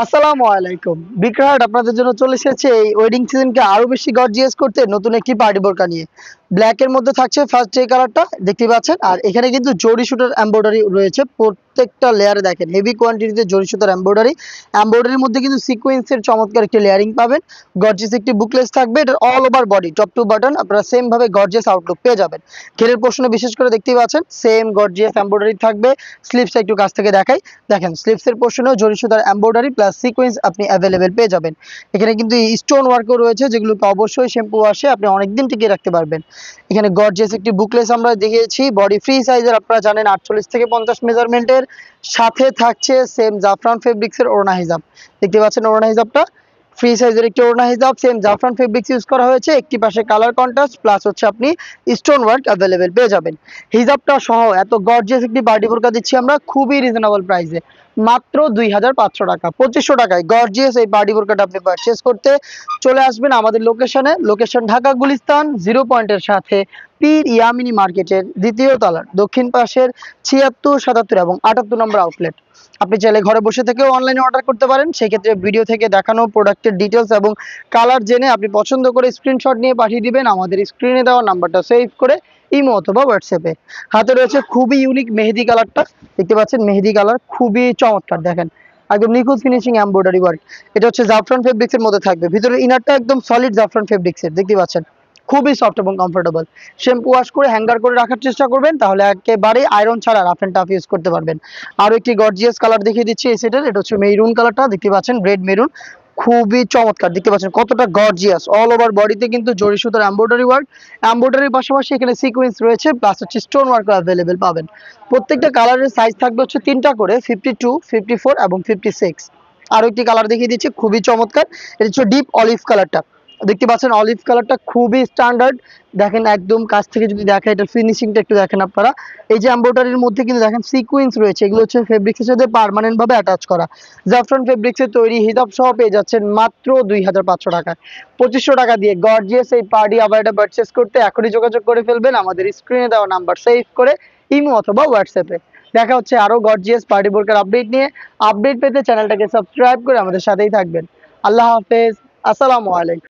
আসসালামু আলাইকুম। বিক্রয়হাট আপনাদের জন্য চলে এসেছে এই ওয়েডিং সিজনকে আরো বেশি গর্জিয়াস করতে নতুন একটি পার্টি বোরকা নিয়ে। ব্ল্যাক এর মধ্যে থাকছে ফার্স্ট যে কালারটা দেখতে পাচ্ছেন, আর এখানে কিন্তু জরি সুতার এমব্রয়ডারি রয়েছে প্রত্যেকটা লেয়ারে। দেখেন হেভি কোয়ান্টিটিতে জরি সুতার এমব্রয়ডারির মধ্যে কিন্তু সিকোয়েন্সের চমৎকার একটি লেয়ারিং পাবেন। গর্জিয়াস একটি বুকলেস থাকবে, এটা all over body top to button আপনারা সেম ভাবে গর্জিয়াস আউটলুক পেয়ে যাবেন। ঘেরের পোর্শনে বিশেষ করে দেখতেই পাচ্ছেন সেম গর্জিয়াস এমব্রয়ডারি থাকবে। স্লিভসটা একটু কাছ থেকে দেখাই, দেখেন স্লিভসের পোর্শনেও জরি সুতার এমব্রয়ডারি প্লাস সিকোয়েন্স আপনি অ্যাভেলেবেল পেয়ে যাবেন। এখানে কিন্তু স্টোন ওয়ার্কও রয়েছে, যেগুলোকে অবশ্যই শ্যাম্পু ওয়াশে আপনি অনেকদিন টিকিয়ে রাখতে পারবেন। এখানে গর্জিয়াস একটি বুকলেস আমরা দেখিয়েছি, বডি ফ্রি সাইজের, আপনারা জানেন 48 থেকে 50 মেজারমেন্টের। সাথে থাকছে সেম জাফরান ফেব্রিক্সের ওড়না হিজাব, দেখতে পাচ্ছেন ওড়না হিজাবটা ফ্রি সাইজের একটি ওড়না হিজাব, সেম জাফরান ফেব্রিক্স ইউজ করা হয়েছে। একটি পাশে কালার কন্ট্রাস্ট প্লাস হচ্ছে আপনি স্টোন ওয়ার্ক অ্যাভেলেবেল পেয়ে যাবেন। হিজাবটা সহ এত গর্জিয়াস একটি পার্টি বোরকা দিচ্ছি আমরা খুবই রিজনেবল প্রাইসে, মাত্র 2500 টাকা, 2500 টাকায় গর্জিয়াস এই পার্টি বোরকাটা আপনি পারচেস করতে চলে আসবেন আমাদের লোকেশন ঢাকা গুলিস্তান 0 পয়েন্টের সাথে পীর ইয়ামিনী মার্কেটের দ্বিতীয় তলার দক্ষিণ পাশের 76, 77 এবং 78 নম্বর আউটলেট। আপনি চাইলে ঘরে বসে থেকেও অনলাইনে অর্ডার করতে পারেন। সেক্ষেত্রে ভিডিও থেকে দেখানো প্রোডাক্টের ডিটেলস এবং কালার জেনে আপনি পছন্দ করে স্ক্রিনশট নিয়ে পাঠিয়ে দিবেন আমাদের স্ক্রিনে দেওয়া নাম্বারটা সেভ করে ইমো অথবা হোয়াটসঅ্যাপে। হাতে রয়েছে খুবই ইউনিক মেহেদি কালারটা, দেখতে পাচ্ছেন মেহেদি কালার খুবই চমৎকার, দেখেন একদম নিখুঁত ফিনিশিং এমব্রয়ডারি ওয়ার্ক। এটা হচ্ছে জাফরান ফেব্রিক্সের মধ্যে থাকবে, ভিতরে ইনারটা একদম সলিড জাফরান ফেব্রিক্সের, দেখতে পাচ্ছেন খুবই সফট এবং কমফোর্টেবল। শ্যাম্পু ওয়াশ করে হ্যাঙ্গার করে রাখার চেষ্টা করবেন, তাহলে একেবারে আয়রন ছাড়া রাফ এন্ড টাফ ইউজ করতে পারবেন। আরো একটি গর্জিয়াস কালার দেখিয়ে দিচ্ছি এই সেটের, এটা হচ্ছে মেরুন কালারটা, দেখতে পাচ্ছেন রেড মেরুন, খুবই চমৎকার, দেখতে পাচ্ছেন কতটা গর্জিয়াস। অল ওভার বডিতে কিন্তু জরি সুতার এমব্রয়ডারি ওয়ার্ক, এমব্রয়ডারির পাশাপাশি এখানে সিকোয়েন্স রয়েছে প্লাস হচ্ছে স্টোন ওয়ার্ক অ্যাভেলেবেল পাবেন। প্রত্যেকটা কালারের সাইজ থাকবে হচ্ছে তিনটা করে, 52, 54 এবং 56। আরো একটি কালার দেখিয়ে দিচ্ছি খুবই চমৎকার, এটা হচ্ছে ডিপ অলিভ কালারটা, দেখতে পাচ্ছেন অলিভ কালারটা খুবই স্ট্যান্ডার্ড। দেখেন একদম কাছ থেকে যদি দেখা, এটা ফিনিশিংটা একটু দেখেন আপনারা। এই যে এমব্রয়ডারির মধ্যে কিন্তু দেখেন সিকোয়েন্স রয়েছে, এগুলো হচ্ছে ফেব্রিক্সের সাথে পার্মানেন্ট ভাবে অ্যাটাচ করা। জাফরান ফেব্রিক্সের তৈরি হিজাব সহ পেয়ে যাচ্ছেন মাত্র 2500 টাকায়। 2500 টাকা দিয়ে গর্জিয়াস এই পার্টি আবারটা পারচেস করতে এখনই যোগাযোগ করে ফেলবেন আমাদের স্ক্রিনে দেওয়া নাম্বার সেভ করে ইমো অথবা হোয়াটসঅ্যাপে। দেখা হচ্ছে আরো গর্জিয়াস পার্টি বোরকার আপডেট নিয়ে। আপডেট পেতে চ্যানেলটাকে সাবস্ক্রাইব করে আমাদের সাথেই থাকবেন। আল্লাহ হাফেজ, আসসালামু আলাইকুম।